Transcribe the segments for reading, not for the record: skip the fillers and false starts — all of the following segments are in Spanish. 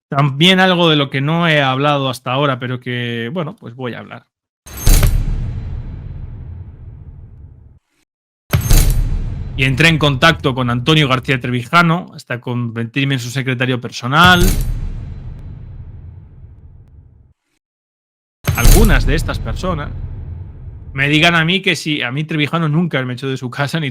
También algo de lo que no he hablado hasta ahora, pero que, bueno, pues voy a hablar. Y entré en contacto con Antonio García Trevijano hasta convertirme en su secretario personal. Algunas de estas personas me digan a mí que si a mí Trevijano nunca me echó de su casa ni...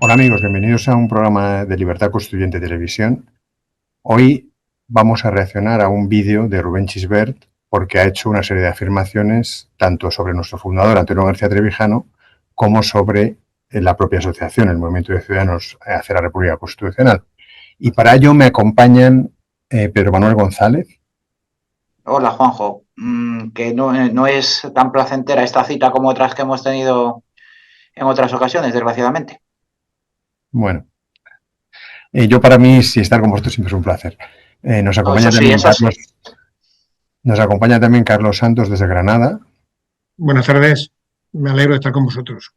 Hola amigos, bienvenidos a un programa de Libertad Constituyente Televisión. Hoy vamos a reaccionar a un vídeo de Rubén Chisbert porque ha hecho una serie de afirmaciones tanto sobre nuestro fundador Antonio García Trevijano como sobre la propia asociación, el Movimiento de Ciudadanos hacia la República Constitucional. Y para ello me acompañan Pedro Manuel González. Hola Juanjo, que no es tan placentera esta cita como otras que hemos tenido en otras ocasiones, desgraciadamente. Bueno, yo para mí, si estar con vosotros siempre es un placer. Nos acompaña Nos acompaña también Carlos Santos desde Granada. Buenas tardes, me alegro de estar con vosotros.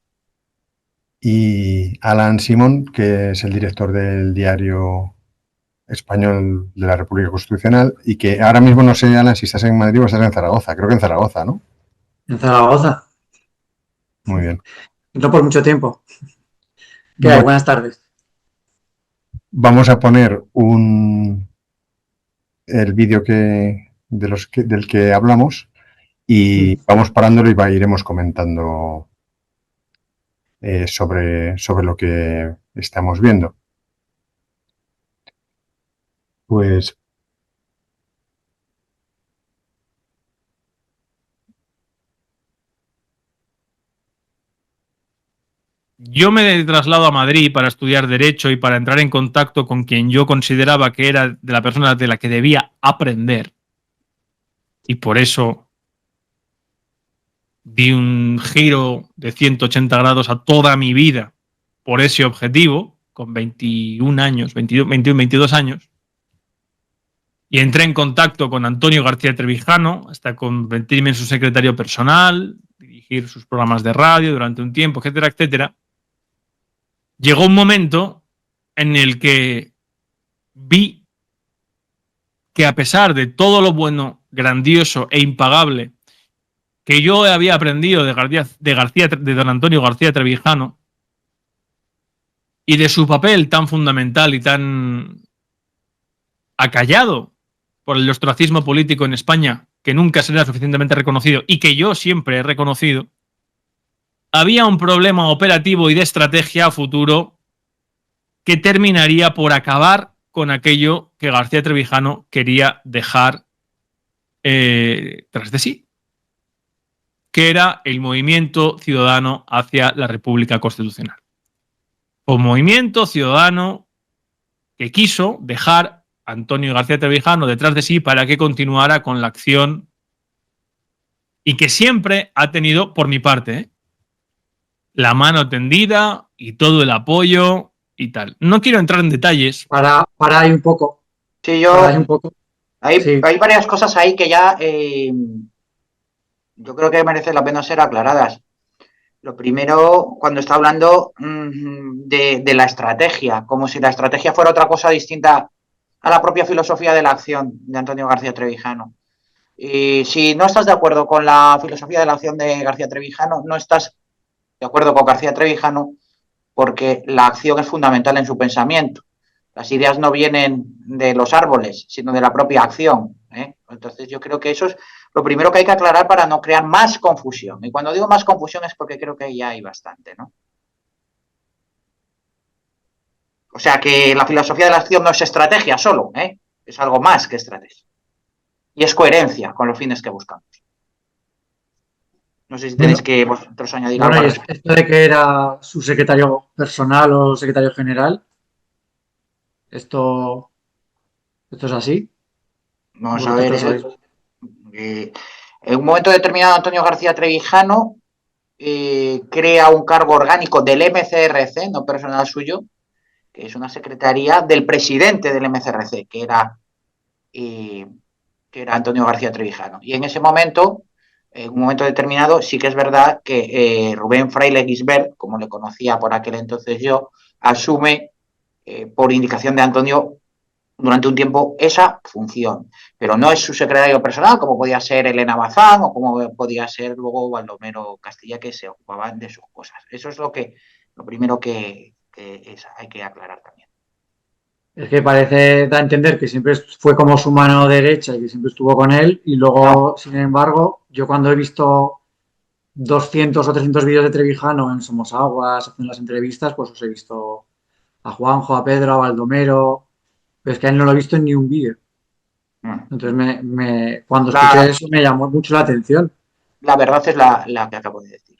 Y Alan Simón, que es el director del diario español de la República Constitucional, y que ahora mismo no sé, Alan, si estás en Madrid o estás en Zaragoza. Creo que en Zaragoza, ¿no? En Zaragoza. Muy bien. No por mucho tiempo. ¿Qué hay? Buenas tardes. Vamos a poner el vídeo del que hablamos y vamos parándolo y iremos comentando sobre lo que estamos viendo. Pues yo me traslado a Madrid para estudiar Derecho y para entrar en contacto con quien yo consideraba que era de la persona de la que debía aprender. Y por eso di un giro de 180 grados a toda mi vida por ese objetivo, con 21 años, 22 años. Y entré en contacto con Antonio García Trevijano hasta convertirme en su secretario personal, dirigir sus programas de radio durante un tiempo, etcétera, etcétera. Llegó un momento en el que vi que a pesar de todo lo bueno, grandioso e impagable que yo había aprendido de don Antonio García Trevijano y de su papel tan fundamental y tan acallado por el ostracismo político en España, que nunca será suficientemente reconocido y que yo siempre he reconocido, había un problema operativo y de estrategia a futuro que terminaría por acabar con aquello que García Trevijano quería dejar tras de sí, que era el movimiento ciudadano hacia la República Constitucional. Un movimiento ciudadano que quiso dejar a Antonio García Trevijano detrás de sí para que continuara con la acción y que siempre ha tenido, por mi parte, la mano tendida y todo el apoyo y tal. No quiero entrar en detalles. Para ahí un poco. Sí, hay varias cosas ahí que ya yo creo que merece la pena ser aclaradas. Lo primero, cuando está hablando de la estrategia, como si la estrategia fuera otra cosa distinta a la propia filosofía de la acción de Antonio García Trevijano. Y si no estás de acuerdo con la filosofía de la acción de García Trevijano, no estás de acuerdo con García Trevijano porque la acción es fundamental en su pensamiento. Las ideas no vienen de los árboles, sino de la propia acción. Entonces yo creo que eso es lo primero que hay que aclarar para no crear más confusión. Y cuando digo más confusión es porque creo que ya hay bastante, ¿no? O sea que la filosofía de la acción no es estrategia solo, es algo más que estrategia. Y es coherencia con los fines que buscamos. No sé si tenéis que vosotros añadir algo. Bueno, y esto de que era su secretario personal o secretario general, ¿esto es así? Vamos a ver. En un momento determinado, Antonio García Trevijano crea un cargo orgánico del MCRC, no personal suyo, que es una secretaría del presidente del MCRC, que era Antonio García Trevijano. Y en ese momento en un momento determinado sí que es verdad que Rubén Fraile Gisbert, como le conocía por aquel entonces yo, asume por indicación de Antonio durante un tiempo esa función, pero no es su secretario personal como podía ser Elena Bazán o como podía ser luego Baldomero Castilla, que se ocupaban de sus cosas. Eso es lo primero que hay que aclarar también. Es que parece, da a entender que siempre fue como su mano derecha y que siempre estuvo con él. Y luego, sin embargo, yo cuando he visto 200 o 300 vídeos de Trevijano en Somos Aguas, haciendo las entrevistas, pues os he visto a Juanjo, a Pedro, a Baldomero. Pero es que a él no lo he visto en ni un vídeo. Entonces, cuando escuché eso me llamó mucho la atención. La verdad es la que acabo de decir.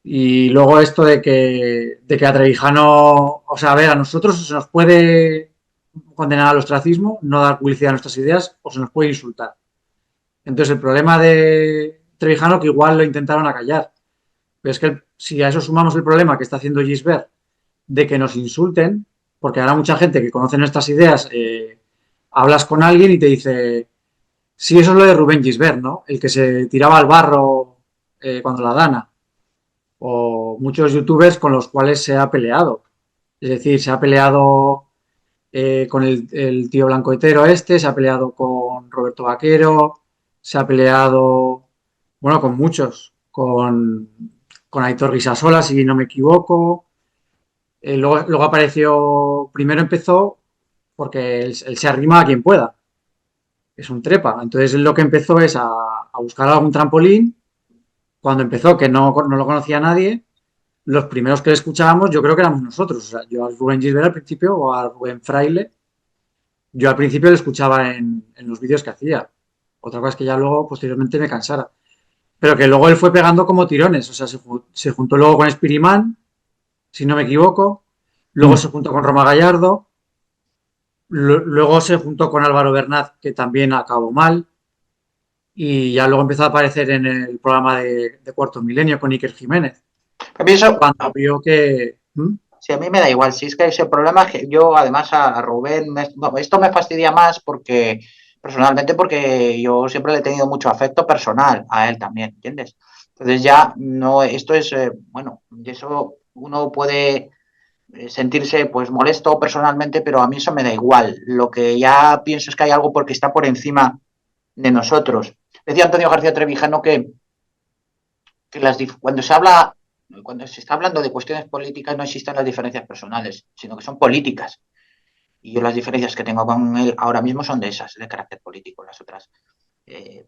Y luego esto de que a Trevijano, o sea, a ver, a nosotros se nos puede condenar al ostracismo, no dar publicidad a nuestras ideas, o se nos puede insultar. Entonces, el problema de Trevijano que igual lo intentaron acallar. Pero es que si a eso sumamos el problema que está haciendo Gisbert de que nos insulten, porque habrá mucha gente que conoce nuestras ideas, hablas con alguien y te dice, sí, eso es lo de Rubén Gisbert, ¿no? El que se tiraba al barro cuando la dana. O muchos youtubers con los cuales se ha peleado. Es decir, se ha peleado con el tío blanco hetero se ha peleado con Roberto Vaquero, se ha peleado, bueno, con muchos, con Aitor Guisasola, si no me equivoco. Luego apareció, primero empezó porque él se arrima a quien pueda. Es un trepa. Entonces él lo que empezó es a buscar algún trampolín. Cuando empezó, que no lo conocía nadie, los primeros que le escuchábamos yo creo que éramos nosotros. O sea, yo a Rubén Gisbert al principio o a Rubén Fraile, yo al principio le escuchaba en los vídeos que hacía. Otra cosa es que ya luego, posteriormente, me cansara. Pero que luego él fue pegando como tirones. O sea, se juntó luego con Spirimán, si no me equivoco. Luego se juntó con Roma Gallardo. Luego se juntó con Álvaro Bernat, que también acabó mal. Y ya luego empezó a aparecer en el programa de Cuarto Milenio con Iker Jiménez. A mí eso, Cuando vio que... Sí, a mí me da igual. Si es que ese problema, que yo además a Rubén, esto me fastidia más porque personalmente porque yo siempre le he tenido mucho afecto personal a él también, ¿entiendes? Entonces ya no, esto es, bueno, de eso uno puede sentirse pues molesto personalmente, pero a mí eso me da igual. Lo que ya pienso es que hay algo porque está por encima de nosotros. Decía Antonio García Trevijano que cuando se está hablando de cuestiones políticas no existen las diferencias personales, sino que son políticas. Y yo las diferencias que tengo con él ahora mismo son de esas, de carácter político. Las otras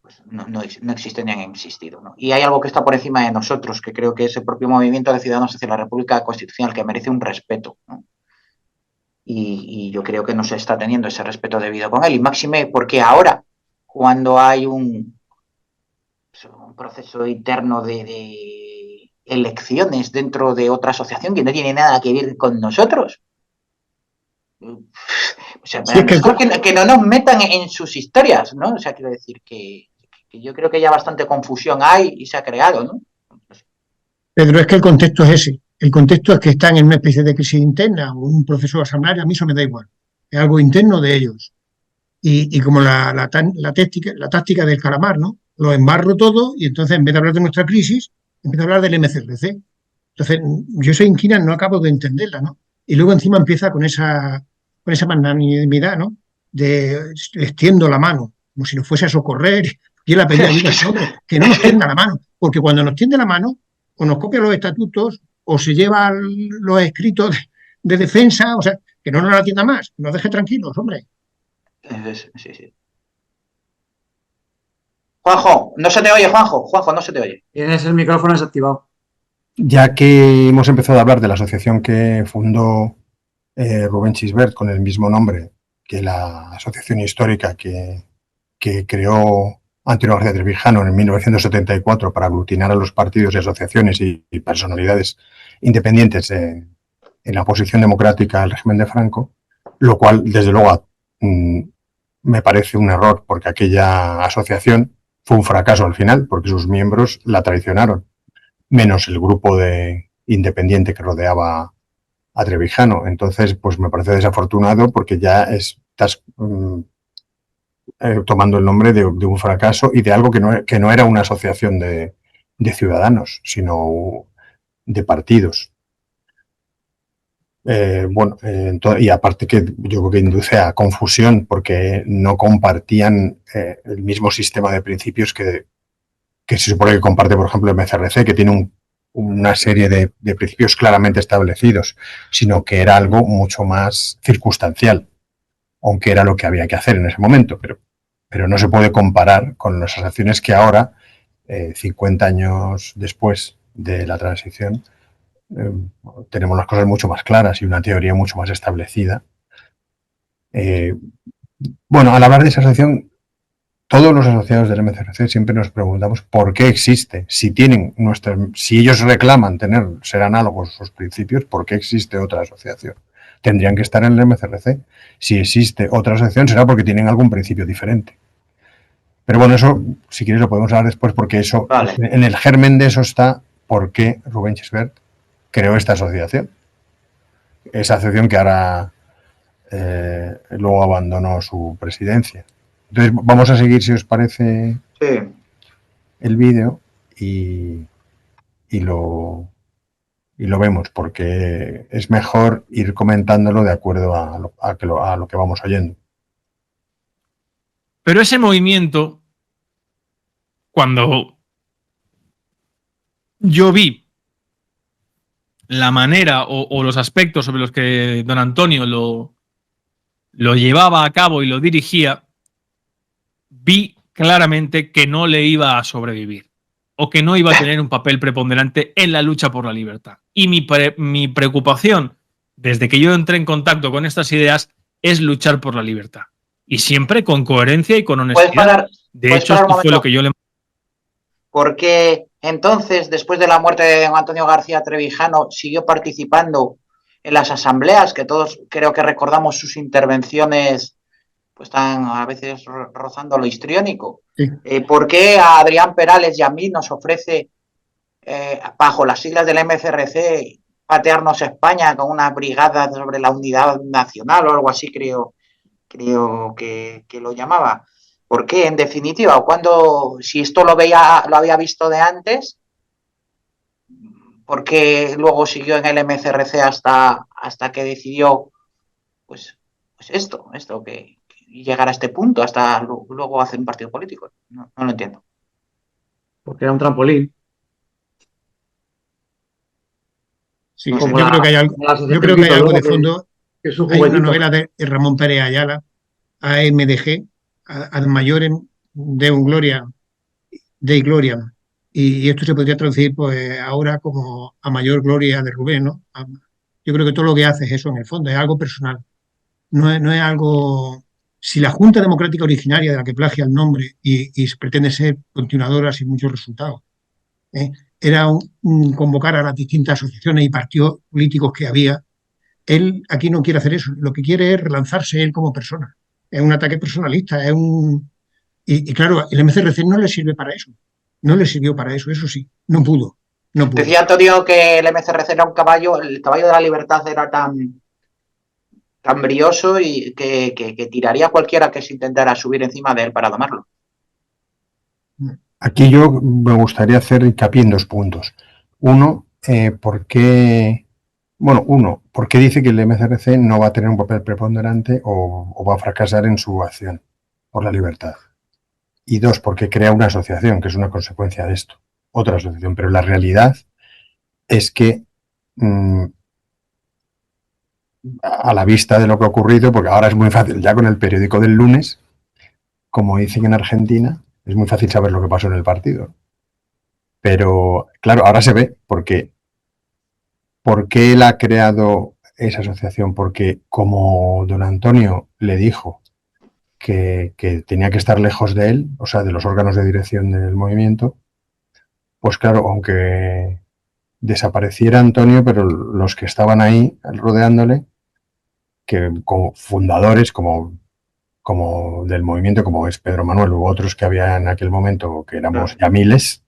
pues no existen ni han existido, ¿no? Y hay algo que está por encima de nosotros, que creo que es el propio movimiento de Ciudadanos hacia la República Constitucional, que merece un respeto, ¿no? Y yo creo que no se está teniendo ese respeto debido con él. Y máxime porque ahora, cuando hay un proceso interno de elecciones dentro de otra asociación que no tiene nada que ver con nosotros. O sea, sí, mejor que no nos metan en sus historias, ¿no? O sea, quiero decir que yo creo que ya bastante confusión hay y se ha creado, ¿no? Pedro, es que el contexto es ese. El contexto es que están en una especie de crisis interna o un proceso asambleario, a mí eso me da igual. Es algo interno de ellos. Y como la táctica del calamar, ¿no? Lo embarro todo y entonces en vez de hablar de nuestra crisis, empiezo a hablar del MCRC. Entonces, yo esa inquina no acabo de entenderla, ¿no? Y luego encima empieza con esa magnanimidad, ¿no? De extiendo la mano, como si nos fuese a socorrer. Y él ha pedido ayuda, que no nos tienda la mano, porque cuando nos tiende la mano, o nos copia los estatutos, o se lleva los escritos de defensa, o sea, que no nos la tienda más, nos deje tranquilos, hombre. Sí, sí. Juanjo, no se te oye, Juanjo, no se te oye. Tienes el micrófono desactivado. Ya que hemos empezado a hablar de la asociación que fundó Rubén Gisbert con el mismo nombre que la asociación histórica que creó Antonio García Trevijano en 1974 para aglutinar a los partidos y asociaciones y personalidades independientes en la oposición democrática al régimen de Franco, lo cual, desde luego, me parece un error porque aquella asociación fue un fracaso al final porque sus miembros la traicionaron, menos el grupo de independiente que rodeaba a Trevijano. Entonces, pues me parece desafortunado porque ya estás tomando el nombre de un fracaso y de algo que no era una asociación de ciudadanos, sino de partidos. Y aparte que yo creo que induce a confusión porque no compartían el mismo sistema de principios que se supone que comparte, por ejemplo, el MCRC, que tiene una serie de principios claramente establecidos, sino que era algo mucho más circunstancial, aunque era lo que había que hacer en ese momento, pero no se puede comparar con las acciones que ahora, 50 años después de la transición, tenemos las cosas mucho más claras y una teoría mucho más establecida. Bueno, al hablar de esa asociación, todos los asociados del MCRC siempre nos preguntamos por qué existe. Si ellos reclaman ser análogos a sus principios, ¿por qué existe otra asociación? Tendrían que estar en el MCRC. Si existe otra asociación será porque tienen algún principio diferente. Pero bueno, eso, si quieres, lo podemos hablar después, porque eso, vale. En el germen de eso está por qué Rubén Gisbert creó esta asociación. Esa asociación que ahora luego abandonó su presidencia. Entonces, vamos a seguir, si os parece, el vídeo y lo vemos, porque es mejor ir comentándolo de acuerdo a lo que vamos oyendo. Pero ese movimiento, cuando yo vi la manera o los aspectos sobre los que don Antonio lo llevaba a cabo y lo dirigía, vi claramente que no le iba a sobrevivir o que no iba a tener un papel preponderante en la lucha por la libertad. Y mi preocupación, desde que yo entré en contacto con estas ideas, es luchar por la libertad. Y siempre con coherencia y con honestidad. De hecho, esto fue lo que yo le... Porque entonces, después de la muerte de Antonio García Trevijano, siguió participando en las asambleas, que todos creo que recordamos sus intervenciones, pues están a veces rozando lo histriónico. Sí. ¿Por qué a Adrián Perales y a mí nos ofrece, bajo las siglas del MCRC, patearnos a España con una brigada sobre la unidad nacional o algo así, creo que lo llamaba? ¿Por qué? En definitiva, si esto lo había visto de antes, ¿por qué luego siguió en el MCRC hasta que decidió pues esto que llegar a este punto, hasta luego hacer un partido político? No lo entiendo. Porque era un trampolín. Sí, yo creo que hay algo de fondo. Hay una novela de Ramón Pérez Ayala, AMDG, Ad Majorem Deum Gloria, Dei Gloria. Y esto se podría traducir pues ahora como a mayor gloria de Rubén, ¿no? Yo creo que todo lo que hace es eso en el fondo, es algo personal. No es algo... Si la Junta Democrática Originaria, de la que plagia el nombre y pretende ser continuadora sin muchos resultados, era convocar a las distintas asociaciones y partidos políticos que había, él aquí no quiere hacer eso. Lo que quiere es relanzarse él como persona. Es un ataque personalista, y claro, el MCRC no le sirve para eso. No le sirvió para eso sí. No pudo. Decía Antonio que el MCRC era el caballo de la libertad era tan brioso y que tiraría a cualquiera que se intentara subir encima de él para domarlo. Aquí yo me gustaría hacer hincapié en 2 puntos. Uno, ¿por qué dice que el MCRC no va a tener un papel preponderante o va a fracasar en su acción por la libertad? Y 2, porque crea una asociación, que es una consecuencia de esto, otra asociación. Pero la realidad es que a la vista de lo que ha ocurrido, porque ahora es muy fácil, ya con el periódico del lunes, como dicen en Argentina, es muy fácil saber lo que pasó en el partido. Pero, claro, ahora se ve por qué él ha creado esa asociación. Porque como don Antonio le dijo que tenía que estar lejos de él, o sea, de los órganos de dirección del movimiento, pues claro, aunque desapareciera Antonio, pero los que estaban ahí rodeándole, que como fundadores, como del movimiento, como es Pedro Manuel u otros que había en aquel momento, que éramos ya miles,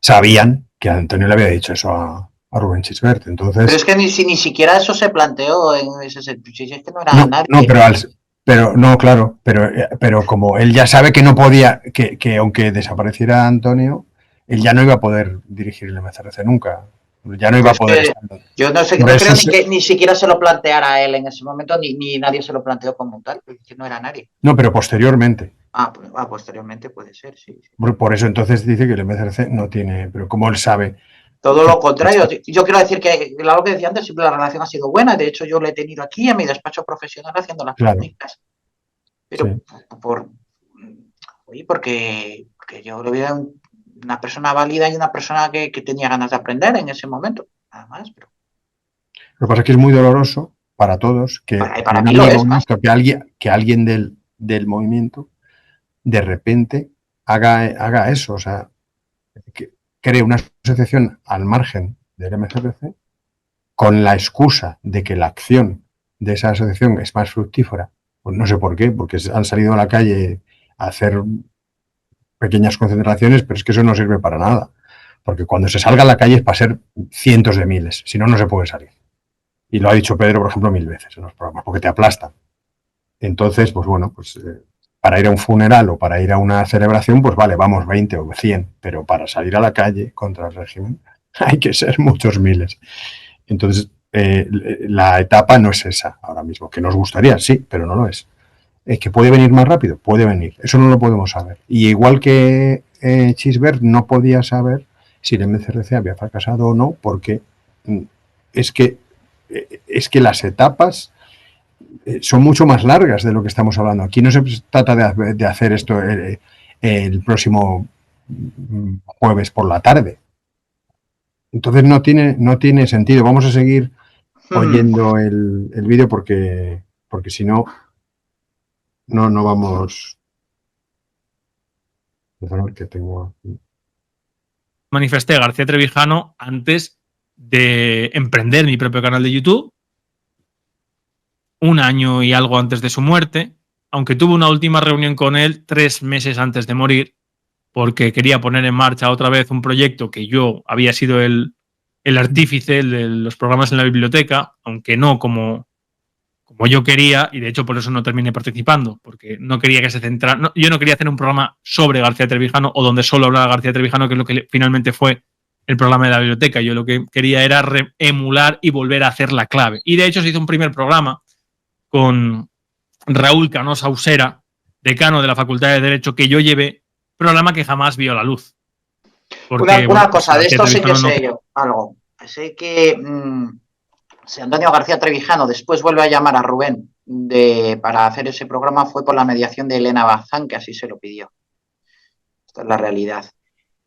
sabían que Antonio le había dicho eso a Rubén Gisbert. Entonces, pero es que ni siquiera eso se planteó en ese sentido. Es que no era nadie. No, pero Pero no, claro, pero como él ya sabe que no podía, que aunque desapareciera Antonio, él ya no iba a poder dirigir el MCRC nunca. Ya no iba a poder estar. Yo no sé, Por no eso creo ni que ni siquiera se lo planteara a él en ese momento, ni nadie se lo planteó como tal, que no era nadie. No, pero posteriormente. Posteriormente puede ser, sí. Por eso entonces dice que el MCRC no tiene, pero como él sabe. Todo lo contrario. Yo quiero decir que, lo que decía antes, siempre la relación ha sido buena. De hecho, yo le he tenido aquí en mi despacho profesional haciendo las prácticas. Pero sí. Porque yo lo veía una persona válida y una persona que tenía ganas de aprender en ese momento. Nada más. Pero... Lo que pasa es que es muy doloroso para todos que para mí lo es, que alguien del movimiento de repente haga eso. O sea, que cree una asociación al margen del MCRC con la excusa de que la acción de esa asociación es más fructífera. Pues no sé por qué, porque han salido a la calle a hacer pequeñas concentraciones, pero es que eso no sirve para nada. Porque cuando se salga a la calle es para ser cientos de miles, si no, no se puede salir. Y lo ha dicho Pedro, por ejemplo, 1000 veces en los programas, porque te aplastan. Entonces, pues bueno, pues para ir a un funeral o para ir a una celebración, pues vale, vamos 20 o 100, pero para salir a la calle contra el régimen hay que ser muchos miles. Entonces, la etapa no es esa ahora mismo, que nos gustaría, sí, pero no lo es. ¿Que puede venir más rápido? Puede venir, eso no lo podemos saber. Y igual que Chisbert no podía saber si el MCRC había fracasado o no, porque es que las etapas son mucho más largas de lo que estamos hablando. Aquí no se trata de hacer esto el próximo jueves por la tarde. Entonces no tiene sentido. Vamos a seguir oyendo el vídeo porque si no vamos. Que tengo aquí. Manifesté a García Trevijano antes de emprender mi propio canal de YouTube, un año y algo antes de su muerte, aunque tuve una última reunión con él 3 meses antes de morir, porque quería poner en marcha otra vez un proyecto que yo había sido el artífice de los programas en la biblioteca, aunque no como yo quería, y de hecho por eso no terminé participando, porque no quería que se centrara. Yo no quería hacer un programa sobre García Trevijano o donde solo hablara García Trevijano, que es lo que finalmente fue el programa de la biblioteca. Yo lo que quería era emular y volver a hacer la clave. Y de hecho se hizo un primer programa con Raúl Canosa Usera, decano de la Facultad de Derecho, que yo llevé, programa que jamás vio la luz. Porque, una cosa, de esto sí que sé yo algo. Sé que si Antonio García Trevijano después vuelve a llamar a Rubén para hacer ese programa fue por la mediación de Elena Bazán, que así se lo pidió. Esta es la realidad.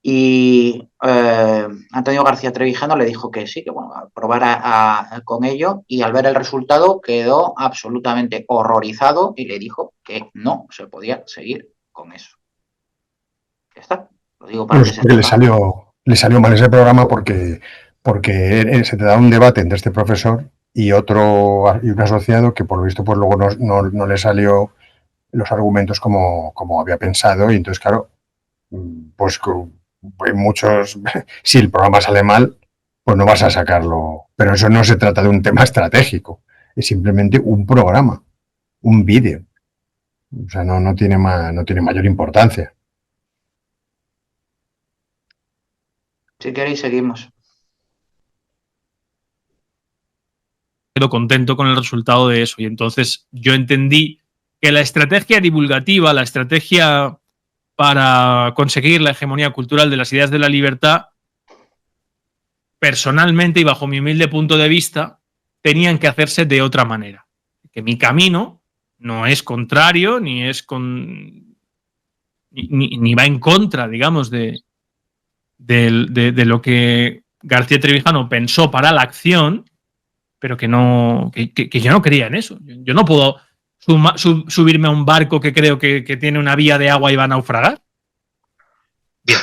Y Antonio García Trevijano le dijo que sí, que bueno, probara con ello, y al ver el resultado quedó absolutamente horrorizado y le dijo que no se podía seguir con eso. Ya está. Lo digo para que se le salió mal ese programa porque se te da un debate entre este profesor y un asociado que por lo visto pues luego no le salió los argumentos como había pensado, y entonces claro, pues muchos, si el programa sale mal, pues no vas a sacarlo. Pero eso no se trata de un tema estratégico, es simplemente un programa, un vídeo. O sea, no tiene mayor importancia. Si queréis, seguimos. Quedo contento con el resultado de eso. Y entonces yo entendí que la estrategia divulgativa, la estrategia para conseguir la hegemonía cultural de las ideas de la libertad, personalmente y bajo mi humilde punto de vista, tenían que hacerse de otra manera. Que mi camino no es contrario, ni es ni va en contra, digamos, de lo que García Trevijano pensó para la acción, pero que yo no creía en eso. Yo no puedo subirme a un barco que creo que tiene una vía de agua y va a naufragar. Bien.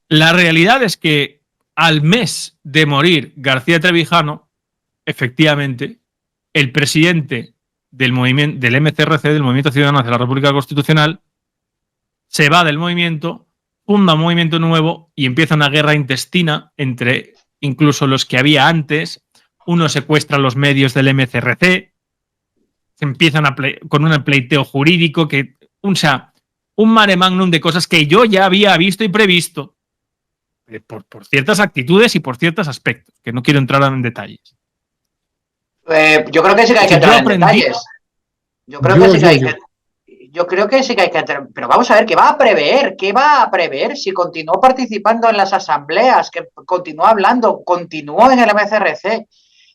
La realidad es que al mes de morir García Trevijano, efectivamente, el presidente del MCRC, del Movimiento Ciudadano hacia la República Constitucional, se va del movimiento, funda un movimiento nuevo y empieza una guerra intestina entre incluso los que había antes. Uno secuestra los medios del MCRC, se empiezan con un pleiteo jurídico que, o sea, un mare magnum de cosas que yo ya había visto y previsto por ciertas actitudes y por ciertos aspectos, que no quiero entrar en detalles. Yo creo que sí que hay que entrar en detalles. Yo creo que sí que hay que... Yo creo que sí que hay que entrar, pero vamos a ver, ¿qué va a prever? ¿Qué va a prever si continuó participando en las asambleas, que continuó hablando, continuó en el MCRC?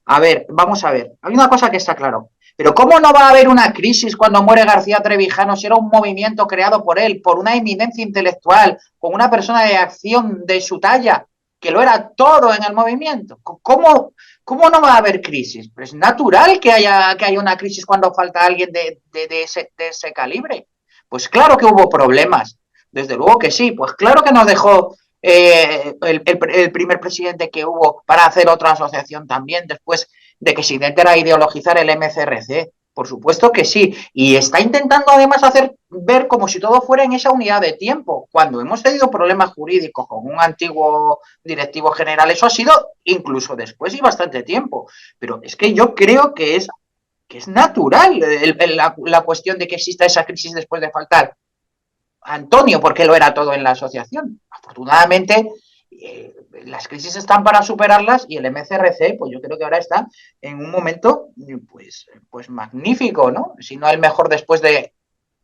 A ver, vamos a ver, hay una cosa que está claro, pero ¿cómo no va a haber una crisis cuando muere García Trevijano si era un movimiento creado por él, por una eminencia intelectual, con una persona de acción de su talla, que lo era todo en el movimiento? ¿Cómo no va a haber crisis? Pues es natural que haya una crisis cuando falta alguien de ese calibre. Pues claro que hubo problemas, desde luego que sí, pues claro que nos dejó el primer presidente que hubo para hacer otra asociación también, después de que se intentara ideologizar el MCRC. Por supuesto que sí. Y está intentando además hacer ver como si todo fuera en esa unidad de tiempo. Cuando hemos tenido problemas jurídicos con un antiguo directivo general, eso ha sido incluso después y bastante tiempo. Pero es que yo creo que es natural la cuestión de que exista esa crisis después de faltar Antonio, porque lo era todo en la asociación. Afortunadamente, las crisis están para superarlas y el MCRC, pues yo creo que ahora está en un momento pues magnífico, ¿no? Si no el mejor después de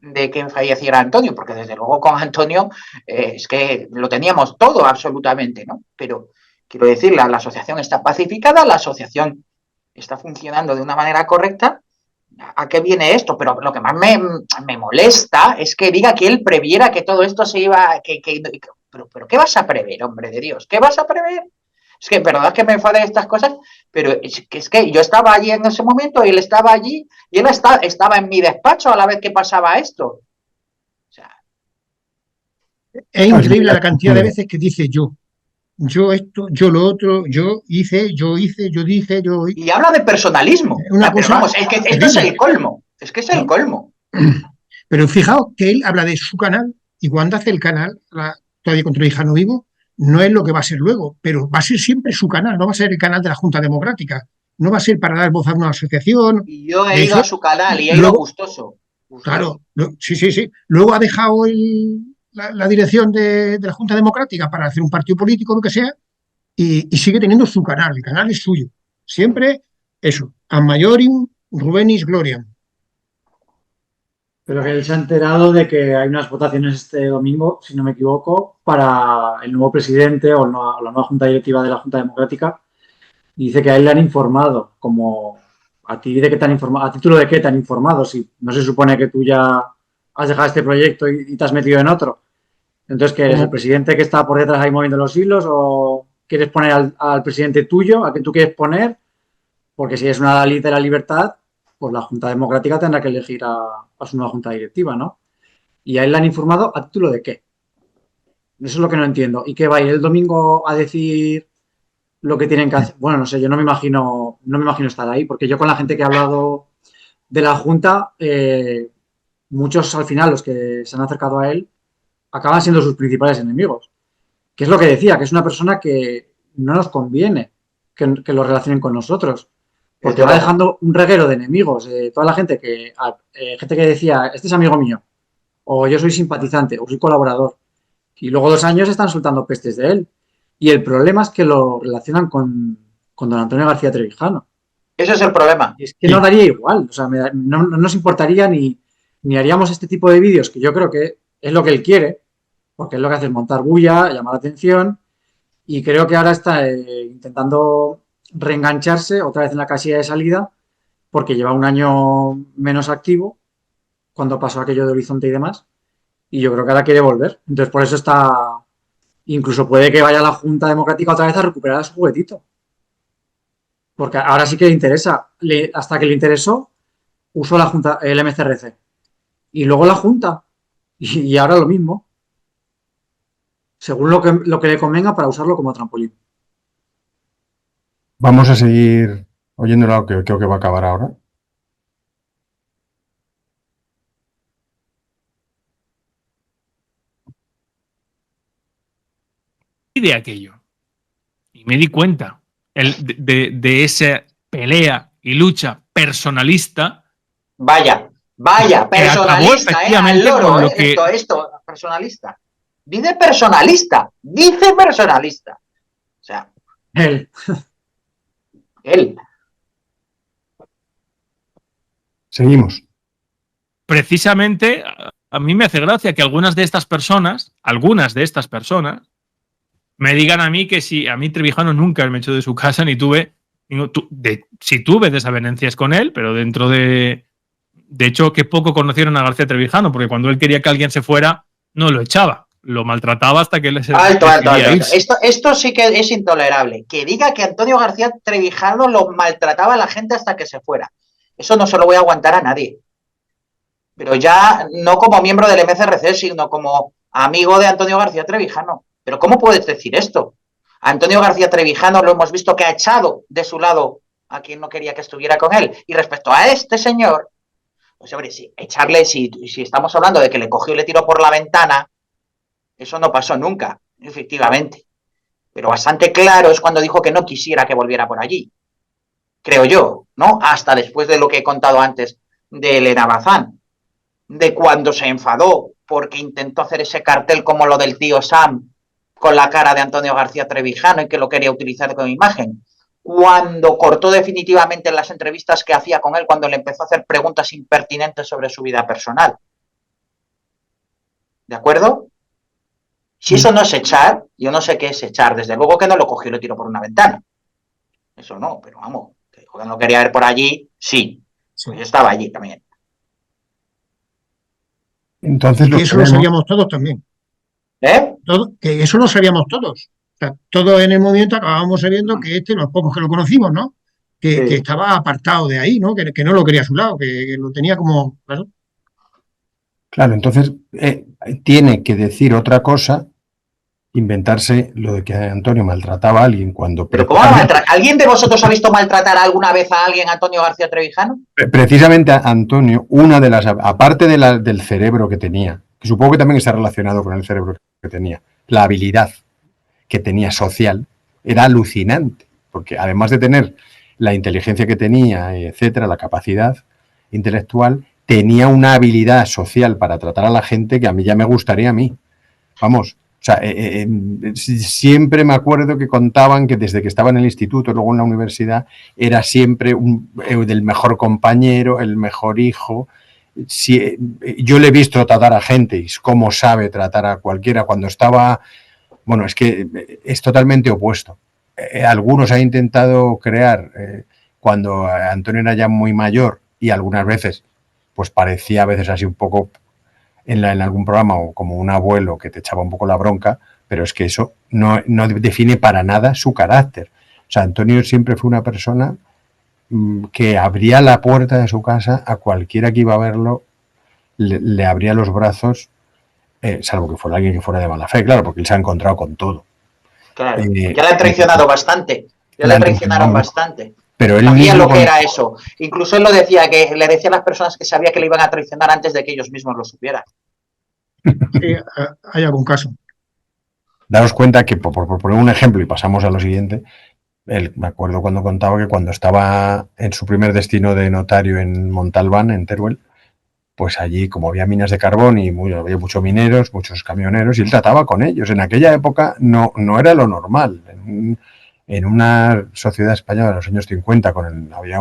que falleciera Antonio, porque desde luego con Antonio es que lo teníamos todo absolutamente, ¿no? Pero quiero decir, la asociación está pacificada, la asociación está funcionando de una manera correcta. ¿A qué viene esto? Pero lo que más me molesta es que diga que él previera que todo esto se iba... Pero ¿qué vas a prever, hombre de Dios? ¿Qué vas a prever? Es que, verdad que me enfade estas cosas, pero es que yo estaba allí en ese momento y él estaba allí y él estaba en mi despacho a la vez que pasaba esto. O sea, es increíble la cantidad de veces que dice yo esto, yo lo otro, yo hice, yo dije, yo... Y habla de personalismo. Una cosa, pero vamos, es que esto es el colmo. Es que es el colmo. Pero fijaos que él habla de su canal y cuando hace el canal, todavía con Trevijano vivo, no es lo que va a ser luego, pero va a ser siempre su canal, no va a ser el canal de la Junta Democrática, no va a ser para dar voz a una asociación. Y yo he ido a su canal y he ido gustoso. Claro, sí. Luego ha dejado la dirección de la Junta Democrática para hacer un partido político, lo que sea, y sigue teniendo su canal, el canal es suyo. Siempre eso, ad maiorem Rubenis Gloriam. Pero que él se ha enterado de que hay unas votaciones este domingo, si no me equivoco, para el nuevo presidente o la nueva junta directiva de la Junta Democrática. Y dice que a él le han informado, como a ti de qué te han informado, a título de qué te han informado, si no se supone que tú ya has dejado este proyecto y te has metido en otro. Entonces, ¿que eres el presidente que está por detrás ahí moviendo los hilos o quieres poner al presidente tuyo, a quien tú quieres poner? Porque si es una ley de la libertad, pues la Junta Democrática tendrá que elegir a su nueva junta directiva, ¿no? Y a él le han informado a título de qué. Eso es lo que no entiendo. ¿Y qué va a ir el domingo a decir lo que tienen que hacer? Bueno, no sé, yo no me imagino estar ahí, porque yo con la gente que he hablado de la Junta, muchos al final, los que se han acercado a él, acaban siendo sus principales enemigos. Que es lo que decía, que es una persona que no nos conviene que lo relacionen con nosotros. Porque va dejando un reguero de enemigos. Toda la gente gente que decía, este es amigo mío, o yo soy simpatizante, o soy colaborador. Y luego 2 años están soltando pestes de él. Y el problema es que lo relacionan con don Antonio García Trevijano. Ese es el problema. Y es que no daría igual. O sea, no nos importaría ni haríamos este tipo de vídeos, que yo creo que es lo que él quiere, porque es lo que hace es montar bulla, llamar la atención. Y creo que ahora está intentando reengancharse otra vez en la casilla de salida, porque lleva 1 año menos activo cuando pasó aquello de Horizonte y demás, y yo creo que ahora quiere volver. Entonces por eso incluso puede que vaya a la Junta Democrática otra vez a recuperar su juguetito, porque ahora sí que le interesa. Hasta que le interesó, usó la Junta, el MCRC, y luego la Junta, y ahora lo mismo, según lo que le convenga, para usarlo como trampolín. Vamos a seguir oyéndolo, que creo que va a acabar ahora. Y de aquello. Y me di cuenta de esa pelea y lucha personalista Vaya, acabó personalista, al efectivamente loro, con lo que... esto, personalista. Dice personalista. O sea, Él. él. Seguimos. Precisamente a mí me hace gracia que algunas de estas personas, me digan a mí que si a mí Trevijano nunca me echó de su casa ni tuve, sí tuve desavenencias con él, pero dentro de hecho que poco conocieron a García Trevijano, porque cuando él quería que alguien se fuera, no lo echaba, lo maltrataba hasta que él se Alto. irse. Esto sí que es intolerable. Que diga que Antonio García Trevijano lo maltrataba a la gente hasta que se fuera. Eso no se lo voy a aguantar a nadie. Pero ya no como miembro del MCRC, sino como amigo de Antonio García Trevijano. ¿Pero cómo puedes decir esto? Antonio García Trevijano lo hemos visto que ha echado de su lado a quien no quería que estuviera con él. Y respecto a este señor, pues hombre, si estamos hablando de que le cogió y le tiró por la ventana, eso no pasó nunca, efectivamente. Pero bastante claro es cuando dijo que no quisiera que volviera por allí. Creo yo, ¿no? Hasta después de lo que he contado antes de Elena Bazán. De cuando se enfadó porque intentó hacer ese cartel como lo del tío Sam con la cara de Antonio García Trevijano y que lo quería utilizar como imagen. Cuando cortó definitivamente las entrevistas que hacía con él, cuando le empezó a hacer preguntas impertinentes sobre su vida personal. ¿De acuerdo? Si eso no es echar, yo no sé qué es echar. Desde luego que no lo cogió y lo tiró por una ventana. Eso no, pero vamos, que dijo que no quería ver por allí, sí. Pues yo estaba allí también. Entonces, que eso lo sabíamos todos también. Que eso lo sabíamos todos. O sea, todos en el movimiento acabábamos sabiendo que los pocos que lo conocimos, ¿no? Que estaba apartado de ahí, ¿no? Que no lo quería a su lado, que lo tenía como... Claro, entonces tiene que decir otra cosa, inventarse lo de que Antonio maltrataba a alguien cuando... ¿Pero cómo ¿Alguien de vosotros ha visto maltratar alguna vez a alguien, Antonio García Trevijano? Precisamente Antonio, una de las... Aparte del cerebro que tenía, que supongo que también está relacionado con el cerebro que tenía, la habilidad que tenía social, era alucinante, porque además de tener la inteligencia que tenía, etcétera, la capacidad intelectual, tenía una habilidad social para tratar a la gente que a mí ya me gustaría a mí. Vamos, o sea, siempre me acuerdo que contaban que desde que estaba en el instituto, luego en la universidad, era siempre del mejor compañero, el mejor hijo. Yo le he visto tratar a gente y cómo sabe tratar a cualquiera cuando estaba... Bueno, es que es totalmente opuesto. Algunos han intentado crear, cuando Antonio era ya muy mayor y algunas veces, pues parecía a veces así un poco en algún programa o como un abuelo que te echaba un poco la bronca, pero es que eso no define para nada su carácter. O sea, Antonio siempre fue una persona que abría la puerta de su casa a cualquiera que iba a verlo, le abría los brazos, salvo que fuera alguien que fuera de mala fe, claro, porque él se ha encontrado con todo. Claro, ya le han traicionado bastante, ya le traicionaron bastante. Pero él sabía lo que era eso. Incluso él lo decía, que le decía a las personas que sabía que le iban a traicionar antes de que ellos mismos lo supieran. Sí, hay algún caso. Daos cuenta que, por poner un ejemplo, y pasamos a lo siguiente, me acuerdo cuando contaba que cuando estaba en su primer destino de notario en Montalbán, en Teruel, pues allí, como había minas de carbón y había muchos mineros, muchos camioneros, y él trataba con ellos. En aquella época no era lo normal. En una sociedad española de los años 50 había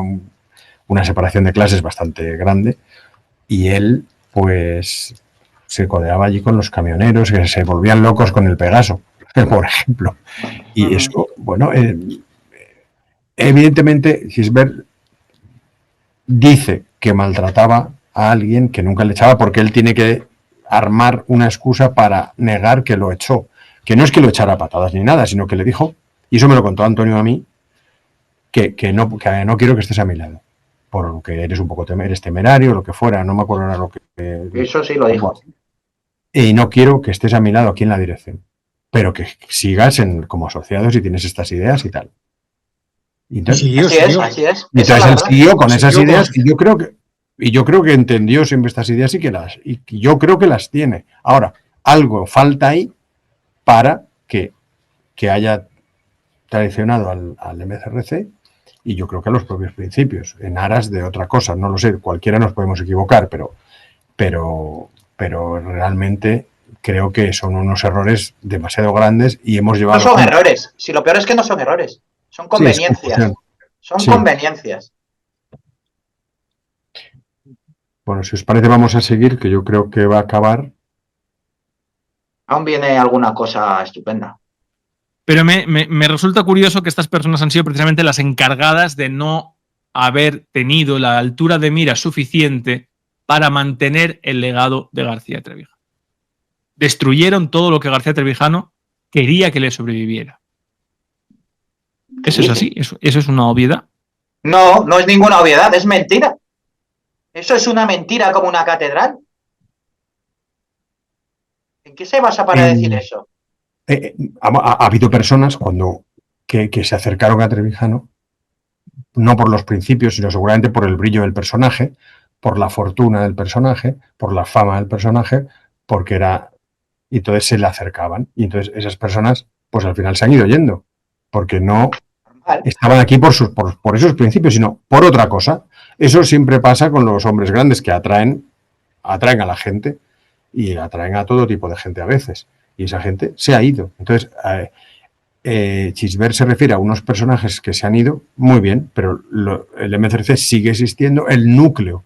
una separación de clases bastante grande, y él pues se codeaba allí con los camioneros que se volvían locos con el Pegaso, por ejemplo. Y eso, bueno, evidentemente Gisbert dice que maltrataba a alguien, que nunca le echaba, porque él tiene que armar una excusa para negar que lo echó. Que no es que lo echara a patadas ni nada, sino que le dijo, y eso me lo contó Antonio a mí, que no quiero que estés a mi lado, porque eres un poco eres temerario, lo que fuera, no me acuerdo ahora lo que... Eso sí lo dijo. Y no quiero que estés a mi lado aquí en la dirección, pero que sigas como asociado si tienes estas ideas y tal. Y entonces, así es. Y entonces él siguió con esas ideas y yo creo que entendió siempre estas ideas y yo creo que las tiene. Ahora, algo falta ahí para que haya traicionado al MCRC y yo creo que a los propios principios, en aras de otra cosa, no lo sé, cualquiera nos podemos equivocar, pero realmente creo que son unos errores demasiado grandes y hemos llevado... No son errores, si lo peor es que no son errores, son conveniencias. Sí, son conveniencias. Bueno, si os parece vamos a seguir, que yo creo que va a acabar. Aún viene alguna cosa estupenda. Pero me resulta curioso que estas personas han sido precisamente las encargadas de no haber tenido la altura de mira suficiente para mantener el legado de García Trevijano. Destruyeron todo lo que García Trevijano quería que le sobreviviera. Eso es así, eso es una obviedad. No, no es ninguna obviedad, es mentira. Eso es una mentira como una catedral. ¿En qué se basa para decir eso? Ha habido personas que se acercaron a Trevijano, no por los principios, sino seguramente por el brillo del personaje, por la fortuna del personaje, por la fama del personaje, porque era... Y entonces se le acercaban. Y entonces esas personas, pues al final se han ido yendo, porque no estaban aquí por esos principios, sino por otra cosa. Eso siempre pasa con los hombres grandes, que atraen a la gente y atraen a todo tipo de gente a veces. Y esa gente se ha ido. Entonces, Xisbert se refiere a unos personajes que se han ido, muy bien, pero el MCRC sigue existiendo, el núcleo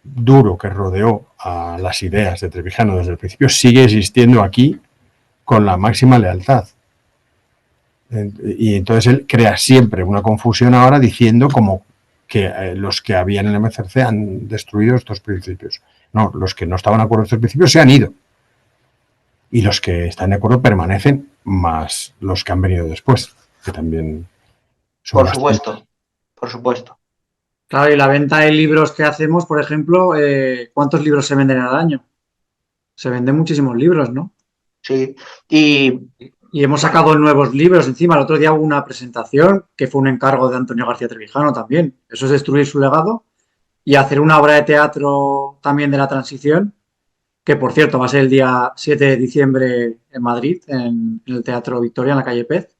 duro que rodeó a las ideas de Trevijano desde el principio sigue existiendo aquí con la máxima lealtad. Y entonces él crea siempre una confusión ahora diciendo como que los que habían en el MCRC han destruido estos principios. No, los que no estaban de acuerdo con estos principios se han ido. Y los que están de acuerdo permanecen, más los que han venido después, que también son... Por supuesto, por supuesto. Claro, y la venta de libros que hacemos, por ejemplo, ¿cuántos libros se venden al año? Se venden muchísimos libros, ¿no? Sí, y hemos sacado nuevos libros. Encima, el otro día hubo una presentación que fue un encargo de Antonio García Trevijano también. Eso es destruir su legado y hacer una obra de teatro también de la transición, que por cierto va a ser el día 7 de diciembre en Madrid, en el Teatro Victoria, en la calle Pez.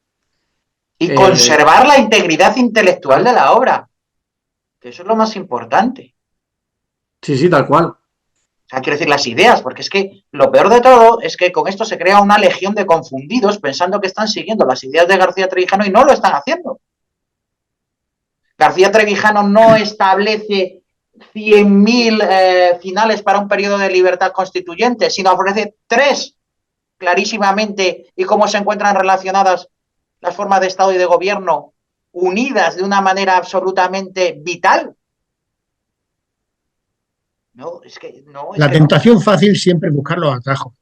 Y conservar la integridad intelectual de la obra, que eso es lo más importante. Sí, tal cual. O sea, quiero decir, las ideas, porque es que lo peor de todo es que con esto se crea una legión de confundidos pensando que están siguiendo las ideas de García Trevijano y no lo están haciendo. García Trevijano no establece 100.000 finales para un periodo de libertad constituyente, sino ofrece 3 clarísimamente y cómo se encuentran relacionadas las formas de Estado y de gobierno unidas de una manera absolutamente vital. No, es que no. La tentación fácil siempre es buscar los atajos.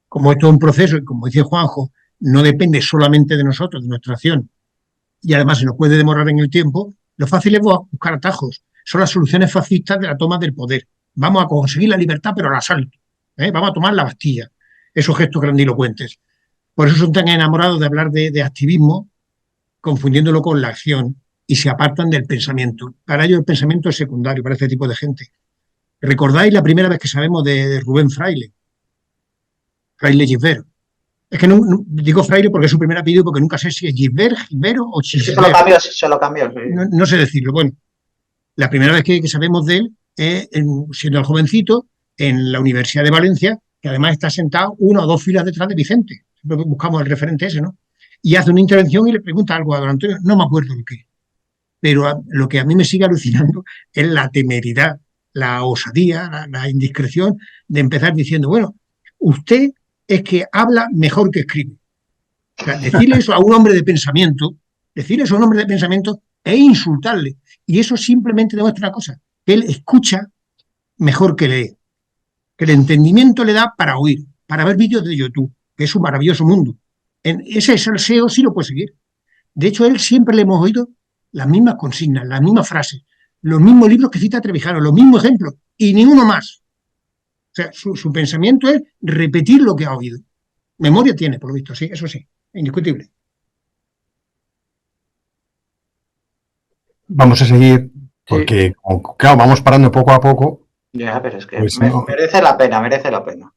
Como esto es un proceso y como dice Juanjo, no depende solamente de nosotros, de nuestra acción, y además se nos puede demorar en el tiempo, lo fácil es buscar atajos. Son las soluciones fascistas de la toma del poder. Vamos a conseguir la libertad, pero al asalto. Vamos a tomar la Bastilla. Esos gestos grandilocuentes. Por eso son tan enamorados de hablar de activismo, confundiéndolo con la acción, y se apartan del pensamiento. Para ellos el pensamiento es secundario para este tipo de gente. ¿Recordáis la primera vez que sabemos de Rubén Fraile? Fraile Gisbert. Es que no digo Fraile porque es su primer apellido, porque nunca sé si es Gisbert, Gisbero o Gisbert. Se lo cambió. Sí. No sé decirlo. Bueno, la primera vez que sabemos de él es siendo el jovencito en la Universidad de Valencia, que además está sentado 1 o 2 filas detrás de Vicente. Siempre buscamos el referente ese, ¿no? Y hace una intervención y le pregunta algo a don Antonio, no me acuerdo lo que. Pero lo que a mí me sigue alucinando es la temeridad, la osadía, la indiscreción de empezar diciendo, bueno, usted es que habla mejor que escribe. O sea, decirle eso a un hombre de pensamiento, es insultarle. Y eso simplemente demuestra una cosa, que él escucha mejor que lee, que el entendimiento le da para oír, para ver vídeos de YouTube, que es un maravilloso mundo. Ese SEO sí lo puede seguir. De hecho, a él siempre le hemos oído las mismas consignas, las mismas frases, los mismos libros que cita Trevijano, los mismos ejemplos, y ni uno más. O sea, su pensamiento es repetir lo que ha oído. Memoria tiene, por lo visto, sí, eso sí, indiscutible. Vamos a seguir, porque, claro, vamos parando poco a poco. Ya, pero es que pues merece la pena.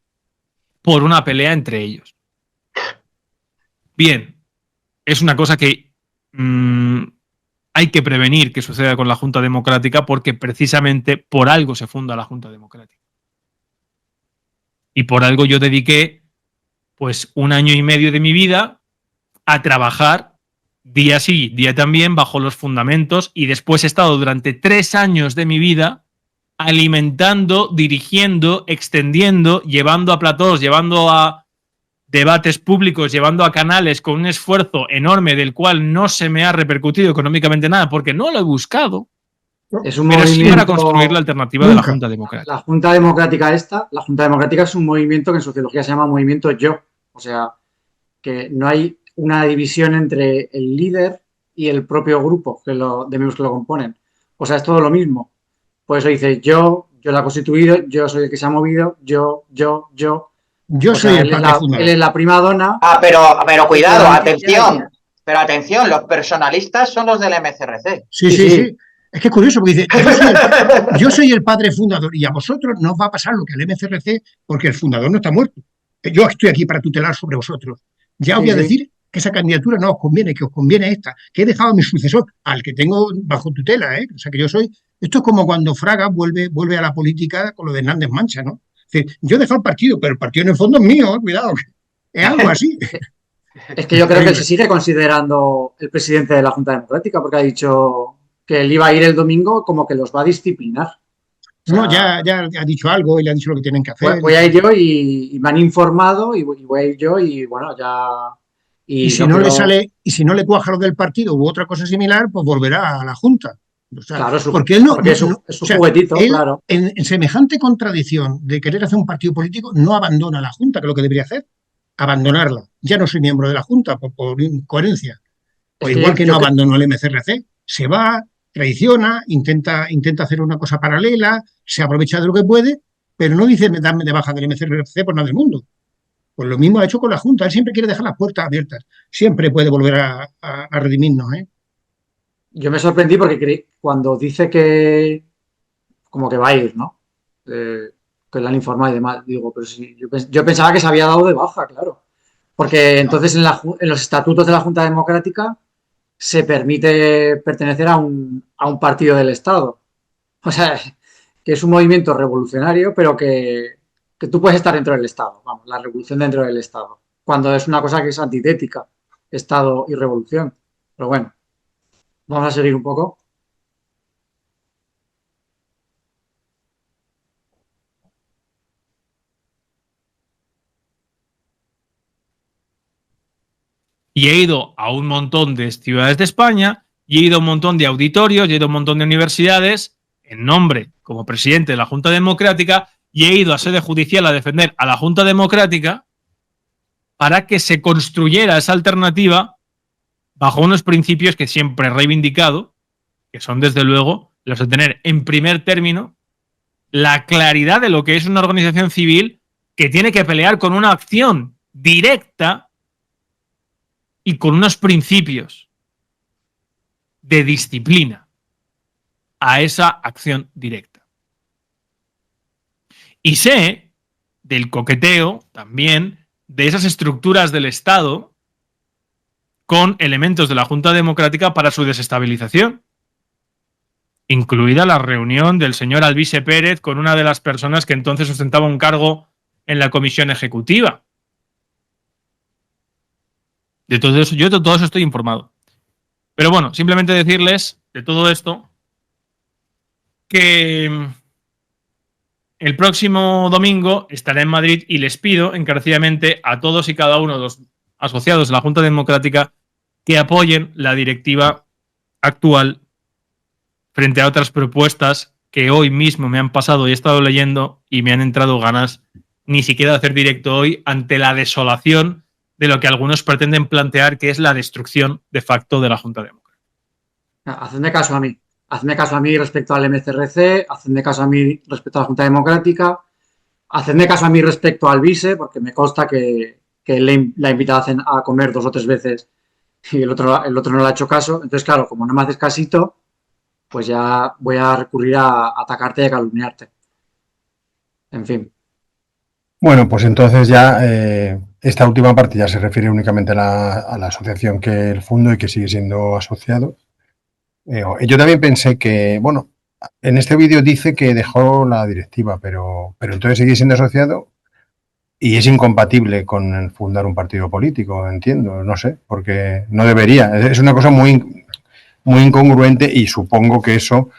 Por una pelea entre ellos. Bien, es una cosa que hay que prevenir que suceda con la Junta Democrática porque precisamente por algo se funda la Junta Democrática. Y por algo yo dediqué pues 1 año y medio de mi vida a trabajar día sí, día también, bajo los fundamentos, y después he estado durante 3 años de mi vida alimentando, dirigiendo, extendiendo, llevando a platós, llevando a debates públicos, llevando a canales con un esfuerzo enorme del cual no se me ha repercutido económicamente nada porque no lo he buscado, Es un pero sí movimiento, para construir la alternativa de la Junta Democrática. La Junta Democrática es un movimiento que en sociología se llama movimiento yo. O sea, que no hay una división entre el líder y el propio grupo de miembros que lo componen. O sea, es todo lo mismo. Por eso dice yo la he constituido, yo soy el que se ha movido, yo. Yo soy el padre fundador. Él es la prima dona. Pero cuidado, atención. Pero atención, los personalistas son los del MCRC. Sí. Es que es curioso, porque dice, yo soy el padre fundador y a vosotros no os va a pasar lo que al MCRC porque el fundador no está muerto. Yo estoy aquí para tutelar sobre vosotros. Ya os voy a decir que esa candidatura no os conviene, que os conviene esta, que he dejado a mi sucesor, al que tengo bajo tutela, ¿eh? O sea, que yo soy... Esto es como cuando Fraga vuelve a la política con lo de Hernández Mancha, ¿no? Es decir, yo he dejado el partido, pero el partido en el fondo es mío, cuidado. Es algo así. Es que yo creo que él se sigue considerando el presidente de la Junta Democrática porque ha dicho que él iba a ir el domingo como que los va a disciplinar. O sea, no, ya ha dicho algo y le ha dicho lo que tienen que hacer. Voy a ir yo y me han informado y voy a ir yo y bueno, ya... Y si no le sale, y si no le cuaja lo del partido u otra cosa similar, pues volverá a la Junta. O sea, claro, porque él no, es su juguetito, él, claro. En semejante contradicción de querer hacer un partido político, no abandona la Junta, que es lo que debería hacer, abandonarla. Ya no soy miembro de la Junta por incoherencia. O igual que no abandonó el MCRC, se va, traiciona, intenta hacer una cosa paralela, se aprovecha de lo que puede, pero no dice darme de baja del MCRC por nada del mundo. Pues lo mismo ha hecho con la Junta. Él siempre quiere dejar las puertas abiertas. Siempre puede volver a redimirnos, ¿eh? Yo me sorprendí porque cuando dice que como que va a ir, ¿no? Que le han informado y demás. Digo, pero sí, yo pensaba que se había dado de baja, claro. Porque entonces en los estatutos de la Junta Democrática se permite pertenecer a un partido del Estado. O sea, que es un movimiento revolucionario, pero que tú puedes estar dentro del Estado. Vamos, la revolución dentro del Estado. Cuando es una cosa que es antitética, Estado y revolución. Pero bueno, vamos a seguir un poco. Y he ido a un montón de ciudades de España, y he ido a un montón de auditorios, y he ido a un montón de universidades, en nombre como presidente de la Junta Democrática, y he ido a sede judicial a defender a la Junta Democrática para que se construyera esa alternativa bajo unos principios que siempre he reivindicado, que son desde luego los de tener en primer término la claridad de lo que es una organización civil que tiene que pelear con una acción directa y con unos principios de disciplina a esa acción directa. Y sé del coqueteo también de esas estructuras del Estado con elementos de la Junta Democrática para su desestabilización, incluida la reunión del señor Alvise Pérez con una de las personas que entonces ostentaba un cargo en la comisión ejecutiva. De todo eso, yo de todo eso estoy informado. Pero bueno, simplemente decirles de todo esto que el próximo domingo estaré en Madrid y les pido encarecidamente a todos y cada uno de los asociados de la Junta Democrática que apoyen la directiva actual frente a otras propuestas que hoy mismo me han pasado y he estado leyendo y me han entrado ganas ni siquiera de hacer directo hoy ante la desolación de lo que algunos pretenden plantear que es la destrucción de facto de la Junta Democrática. Hacedme caso a mí. Hacedme caso a mí respecto al MCRC, hacedme caso a mí respecto a la Junta Democrática, hacedme caso a mí respecto al vice, porque me consta que la ha invitado a comer 2 o 3 veces y el otro no le ha hecho caso. Entonces, claro, como no me haces casito, pues ya voy a recurrir a atacarte y a calumniarte. En fin. Bueno, pues entonces ya esta última parte ya se refiere únicamente a la asociación que el fundo y que sigue siendo asociado. Yo también pensé que, bueno, en este vídeo dice que dejó la directiva, pero entonces sigue siendo asociado y es incompatible con fundar un partido político, entiendo, no sé, porque no debería. Es una cosa muy, muy incongruente y supongo que eso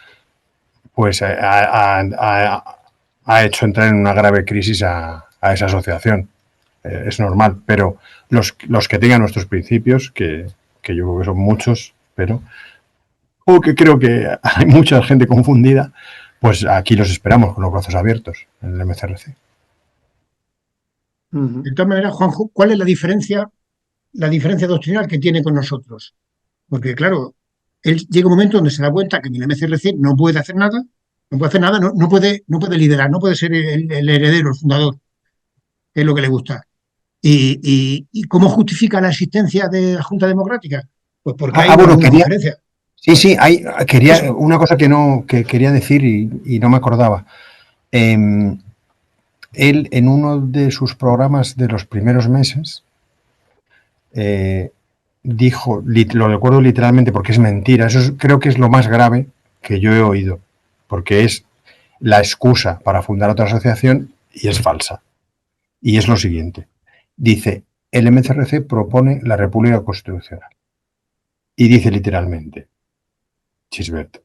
pues ha hecho entrar en una grave crisis a esa asociación. Es normal, pero los que tengan nuestros principios, que yo creo que son muchos, pero que creo que hay mucha gente confundida, pues aquí los esperamos con los brazos abiertos en el MCRC. De todas maneras, Juanjo, ¿cuál es la diferencia doctrinal que tiene con nosotros? Porque, claro, él llega un momento donde se da cuenta que en el MCRC no puede hacer nada, no puede liderar, no puede ser el heredero, el fundador, que es lo que le gusta. ¿Y cómo justifica la existencia de la Junta Democrática? Pues porque hay una diferencia. Sí, quería una cosa que quería decir y no me acordaba. Él, en uno de sus programas de los primeros meses, dijo, lo recuerdo literalmente porque es mentira, creo que es lo más grave que yo he oído, porque es la excusa para fundar otra asociación y es falsa. Y es lo siguiente. Dice, el MCRC propone la República Constitucional. Y dice literalmente, Chisbert,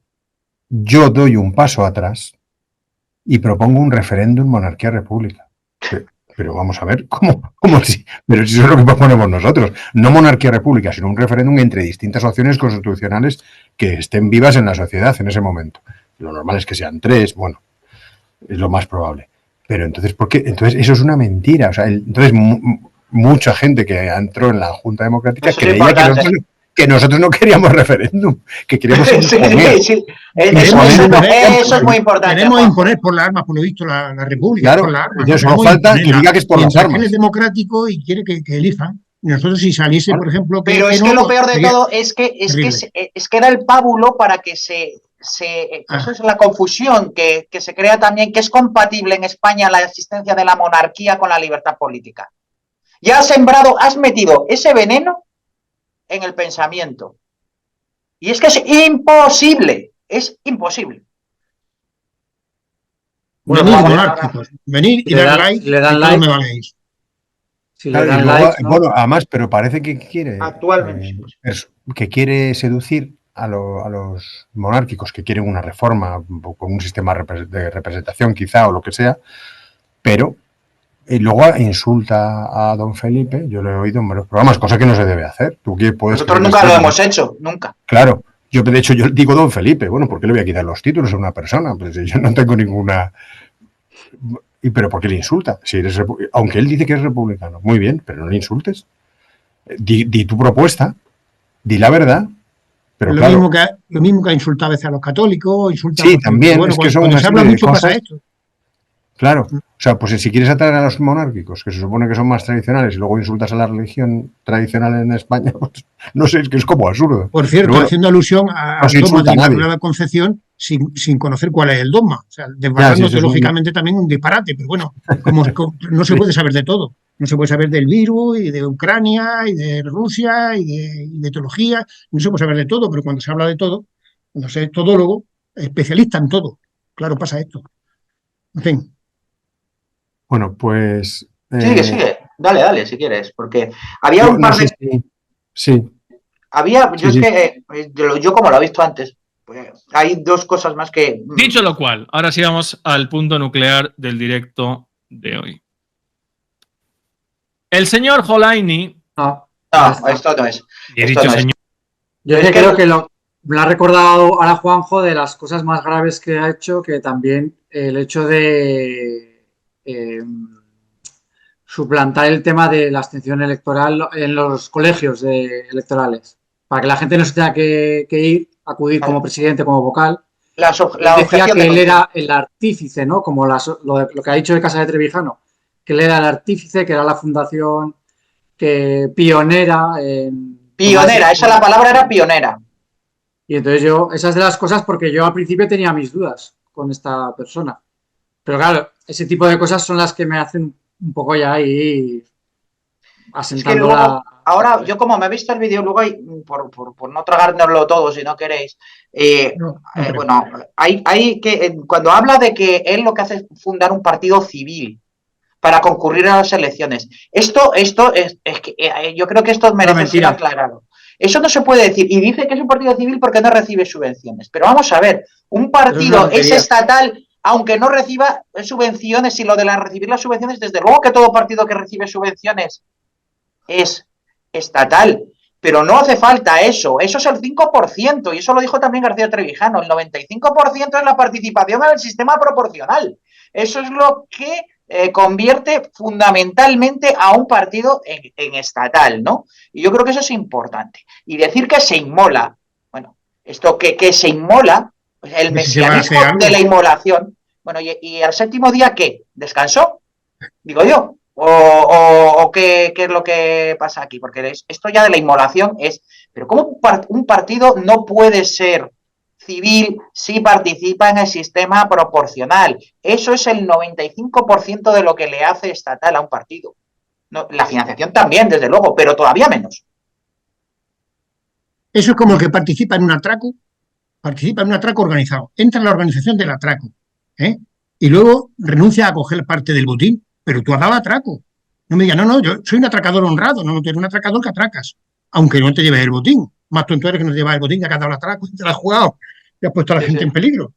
yo doy un paso atrás y propongo un referéndum monarquía-república. Pero vamos a ver, ¿cómo si? Pero si eso es lo que proponemos nosotros. No monarquía-república, sino un referéndum entre distintas opciones constitucionales que estén vivas en la sociedad en ese momento. Lo normal es que sean 3, bueno, es lo más probable. Pero entonces, ¿por qué? Entonces, eso es una mentira. O sea, entonces, mucha gente que entró en la Junta Democrática creía que nosotros no queríamos referéndum, que queríamos imponer. Sí. Eso es muy importante. Queremos imponer por las armas, por lo visto, la República. Claro, por las armas, solo falta que diga que es por las armas. Él es democrático y quiere que elijan. Y nosotros, si saliese, por ejemplo... Pero es que lo peor de todo es que era el pábulo para que eso es la confusión que se crea también, que es compatible en España la existencia de la monarquía con la libertad política. Ya has metido ese veneno en el pensamiento. Y es que es imposible. Venid monárquicos, venid y dar like, le dan y like. no me valéis. Si le dan like, ¿no? Bueno, además, pero parece que quiere actualmente que quiere seducir a los monárquicos que quieren una reforma con un sistema de representación quizá o lo que sea, pero luego insulta a don Felipe. Yo lo he oído en varios programas, cosa que no se debe hacer. Nosotros nunca lo hemos hecho, nunca. Claro, yo digo don Felipe, bueno, ¿por qué le voy a quitar los títulos a una persona? Pues yo no tengo ninguna... ¿Pero por qué le insulta? Si aunque él dice que es republicano, muy bien, pero no le insultes. Di tu propuesta, di la verdad. Pero lo mismo que ha insultado a veces a los católicos, Sí, también, bueno, es que cuando se habla mucho pasa esto. Claro, o sea, pues si quieres atraer a los monárquicos, que se supone que son más tradicionales, y luego insultas a la religión tradicional en España, pues no sé, es que es como absurdo. Por cierto, bueno, haciendo alusión al dogma de la Inmaculada Concepción sin conocer cuál es el dogma. O sea, desbarrando teológicamente también un disparate, pero bueno, como no se puede saber de todo. No se puede saber del virus y de Ucrania y de Rusia y de teología. No se puede saber de todo, pero cuando se habla de todo, cuando se es todólogo, especialista en todo. Claro, pasa esto. En fin. Bueno, pues... Sigue. Dale, si quieres, porque había un par de... Sí. Yo como lo he visto antes, pues hay dos cosas más que... Dicho lo cual, ahora sí vamos al punto nuclear del directo de hoy. El señor Holaini... No, esto no es. He dicho señor. Yo creo que me lo ha recordado ahora Juanjo de las cosas más graves que ha hecho, que también el hecho de... suplantar el tema de la abstención electoral en los colegios electorales, para que la gente no se tenga que acudir como presidente, como vocal. Decía que él era el artífice, ¿no? Como lo que ha dicho de Casa de Trevijano, que él era el artífice, que era la fundación pionera. La palabra era pionera. Y entonces esas de las cosas, porque yo al principio tenía mis dudas con esta persona. Pero claro, ese tipo de cosas son las que me hacen un poco ya ahí asentando luego, ahora, yo como me he visto el vídeo, luego hay, por no tragárnoslo todo, si no queréis, bueno, hay que, cuando habla de que él lo que hace es fundar un partido civil para concurrir a las elecciones, esto es que yo creo que esto merece ser aclarado. Eso no se puede decir. Y dice que es un partido civil porque no recibe subvenciones. Pero vamos a ver, un partido es estatal aunque no reciba subvenciones, y lo de recibir las subvenciones, desde luego que todo partido que recibe subvenciones es estatal, pero no hace falta eso es el 5%, y eso lo dijo también García Trevijano, el 95% es la participación en el sistema proporcional. Eso es lo que convierte fundamentalmente a un partido en estatal, ¿no? Y yo creo que eso es importante. Y decir que se inmola, bueno, esto que se inmola, el mesianismo de la inmolación, bueno, y al séptimo día, ¿qué? ¿Descansó? Digo yo. ¿O qué es lo que pasa aquí? Porque esto ya de la inmolación es... Pero ¿cómo un partido no puede ser civil si participa en el sistema proporcional? Eso es el 95% de lo que le hace estatal a un partido. No, la financiación también, desde luego, pero todavía menos. Eso es como el que participa en un atraco organizado. Entra en la organización del atraco, ¿eh? Y luego renuncia a coger parte del botín, pero tú has dado atraco. No me digas, no, yo soy un atracador honrado, no, tú eres un atracador que atracas, aunque no te lleves el botín. Más tonto eres que no te llevas el botín, que has dado el atraco, te lo has jugado y has puesto a la gente en peligro.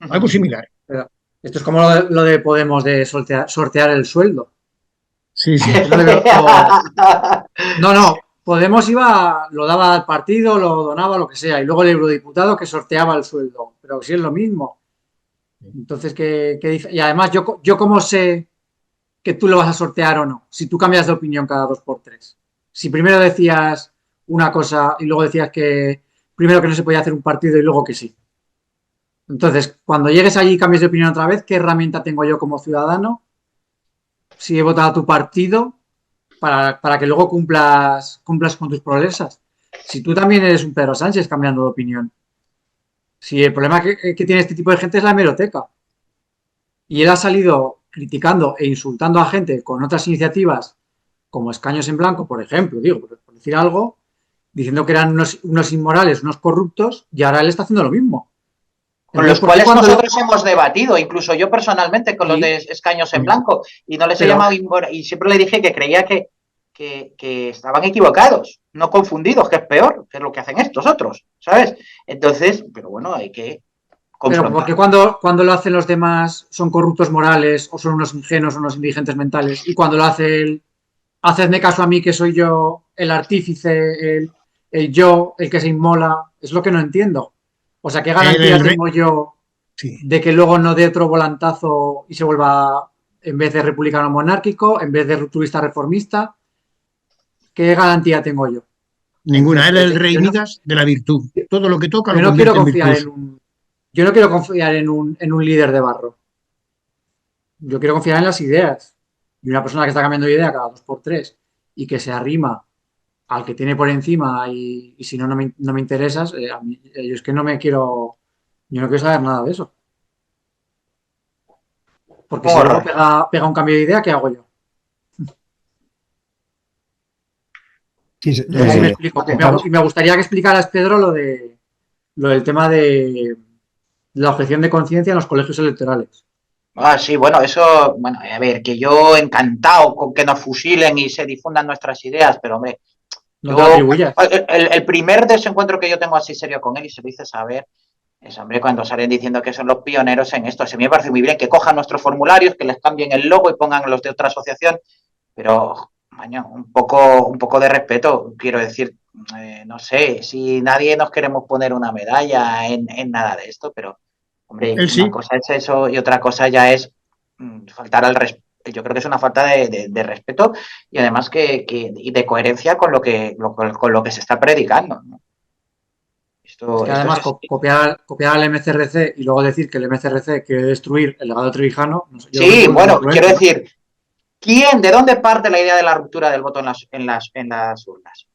Algo similar. Pero esto es como lo de Podemos de sortear el sueldo. Sí. No. Podemos lo daba al partido, lo donaba, lo que sea, y luego el eurodiputado que sorteaba el sueldo. Pero si es lo mismo. Entonces, ¿qué dice? Y además, yo cómo sé que tú lo vas a sortear o no, si tú cambias de opinión cada 2x3. Si primero decías una cosa y luego decías que primero que no se podía hacer un partido y luego que sí. Entonces, cuando llegues allí y cambies de opinión otra vez, ¿qué herramienta tengo yo como ciudadano? Si he votado a tu partido para que luego cumplas con tus promesas. Si tú también eres un Pedro Sánchez cambiando de opinión. Si el problema que tiene este tipo de gente es la hemeroteca. Y él ha salido criticando e insultando a gente con otras iniciativas como Escaños en Blanco, por ejemplo, digo, por decir algo, diciendo que eran unos inmorales, unos corruptos, y ahora él está haciendo lo mismo. Con los cuales nosotros hemos debatido, incluso yo personalmente, con los de Escaños en Blanco, y no les he llamado inmorales, y siempre le dije que creía que estaban equivocados, no confundidos, que es peor, que es lo que hacen estos otros, ¿sabes? Entonces, pero bueno, hay que confrontar. Pero porque cuando lo hacen los demás son corruptos morales, o son unos ingenuos, o unos indigentes mentales, y cuando lo hace él, hacedme caso a mí que soy yo el artífice, el que se inmola, es lo que no entiendo. O sea, ¿qué garantía tengo yo de que luego no dé otro volantazo y se vuelva, en vez de republicano monárquico, en vez de rupturista reformista? ¿Qué garantía tengo yo? Ninguna. Él es el rey Midas de la virtud. Todo lo que toca lo convierte en virtud. Yo no quiero confiar en un líder de barro. Yo quiero confiar en las ideas. Y una persona que está cambiando de idea cada 2x3 y que se arrima al que tiene por encima y si no me interesas, yo es que yo no quiero saber nada de eso. Porque si luego pega un cambio de idea, ¿qué hago yo? Me explico. Y me gustaría que explicaras, Pedro, lo del tema de la objeción de conciencia en los colegios electorales. Sí, bueno, eso, bueno, a ver, que yo encantado con que nos fusilen y se difundan nuestras ideas, pero hombre, no te lo atribuyas. El primer desencuentro que yo tengo así serio con él, y se lo hice saber, es, hombre, cuando salen diciendo que son los pioneros en esto. A mí me parece muy bien que cojan nuestros formularios, que les cambien el logo y pongan los de otra asociación, pero, maño, un poco de respeto, quiero decir, no sé, si nadie nos queremos poner una medalla en nada de esto, pero, hombre, una cosa es eso y otra cosa ya es faltar al respeto. Yo creo que es una falta de respeto y además y de coherencia con lo que se está predicando, ¿no? Además, copiar al MCRC y luego decir que el MCRC quiere destruir el legado trevijano. No sé, sí, bueno, quiero decir, ¿de dónde parte la idea de la ruptura del voto en las urnas?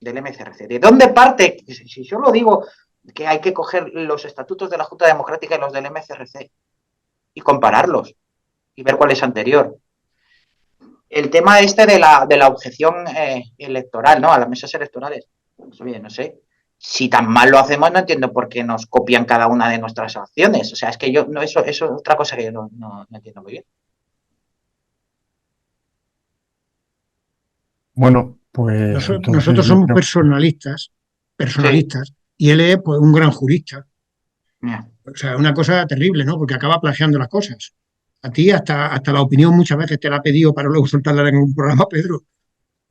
Del MCRC. ¿De dónde parte? Si yo lo digo, que hay que coger los estatutos de la Junta Democrática y los del MCRC y compararlos y ver cuál es anterior. el tema este de la objeción electoral, ¿no? A las mesas electorales. Pues, oye, no sé. Si tan mal lo hacemos, no entiendo por qué nos copian cada una de nuestras acciones. O sea, es que yo, no, eso es otra cosa que yo no entiendo muy bien. Bueno, pues Nosotros somos personalistas, y él es pues un gran jurista. Yeah. O sea, es una cosa terrible, ¿no? Porque acaba plagiando las cosas. A ti hasta la opinión muchas veces te la ha pedido para luego soltarla en un programa, Pedro.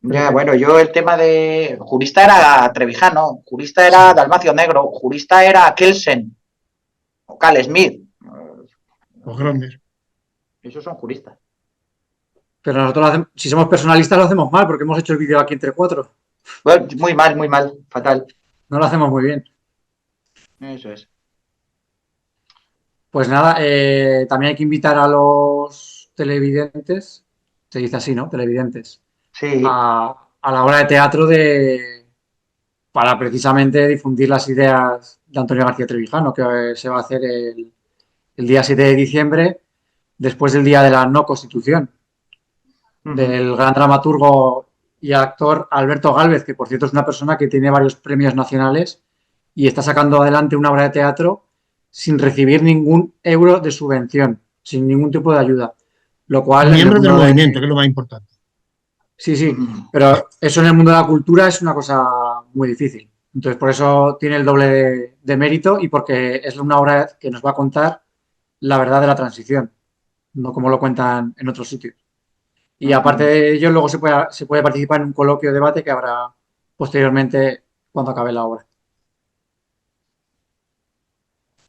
Ya, bueno, yo el tema de jurista era Trevijano, jurista era Dalmacio Negro, jurista era Kelsen o Cal Smith. Los grandes. Esos son juristas. Pero nosotros, si somos personalistas, lo hacemos mal, porque hemos hecho el vídeo aquí entre 4. Bueno, muy mal, fatal. No lo hacemos muy bien. Eso es. Pues nada, también hay que invitar a los televidentes, se dice así, ¿no? Televidentes. Sí. A la obra de teatro para precisamente difundir las ideas de Antonio García Trevijano, que se va a hacer el día 7 de diciembre, después del Día de la No Constitución, del gran dramaturgo y actor Alberto Gálvez, que por cierto es una persona que tiene varios premios nacionales y está sacando adelante una obra de teatro sin recibir ningún euro de subvención, sin ningún tipo de ayuda. Lo cual, miembros del movimiento, que es lo más importante. Sí, pero eso en el mundo de la cultura es una cosa muy difícil. Entonces, por eso tiene el doble de mérito y porque es una obra que nos va a contar la verdad de la transición, no como lo cuentan en otros sitios. Y aparte de ello, luego se puede participar en un coloquio debate que habrá posteriormente cuando acabe la obra.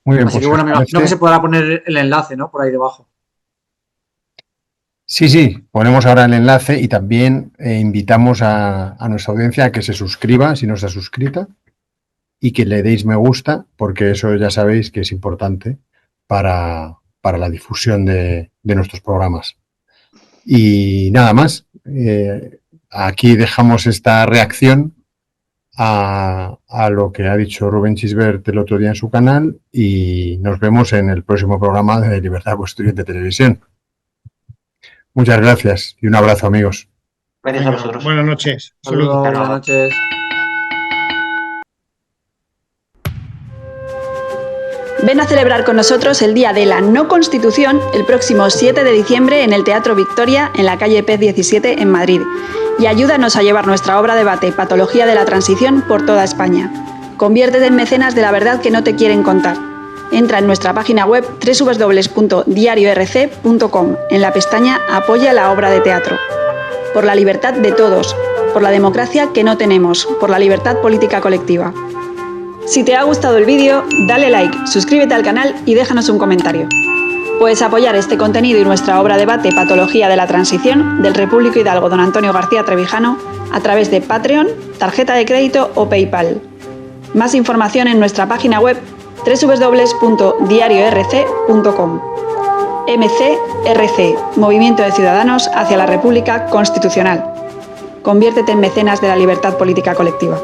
Muy bien, así pues que bueno, me imagino que se podrá poner el enlace, ¿no? Por ahí debajo. Sí, ponemos ahora el enlace y también invitamos a nuestra audiencia a que se suscriba si no está suscrita y que le deis me gusta, porque eso ya sabéis que es importante para la difusión de nuestros programas. Y nada más, aquí dejamos esta reacción a lo que ha dicho Rubén Chisbert el otro día en su canal y nos vemos en el próximo programa de Libertad Constituyente Televisión. Muchas gracias y un abrazo, amigos. Gracias a vosotros. Buenas noches. Saludos, buenas noches. Ven a celebrar con nosotros el Día de la No Constitución el próximo 7 de diciembre en el Teatro Victoria, en la calle Pez 17, en Madrid. Y ayúdanos a llevar nuestra obra debate Patología de la Transición por toda España. Conviértete en mecenas de la verdad que no te quieren contar. Entra en nuestra página web www.diariorc.com en la pestaña Apoya la obra de teatro. Por la libertad de todos, por la democracia que no tenemos, por la libertad política colectiva. Si te ha gustado el vídeo, dale like, suscríbete al canal y déjanos un comentario. Puedes apoyar este contenido y nuestra obra debate Patología de la Transición del Repúblico Hidalgo Don Antonio García Trevijano a través de Patreon, tarjeta de crédito o PayPal. Más información en nuestra página web www.diariorc.com. MCRC, Movimiento de Ciudadanos hacia la República Constitucional. Conviértete en mecenas de la libertad política colectiva.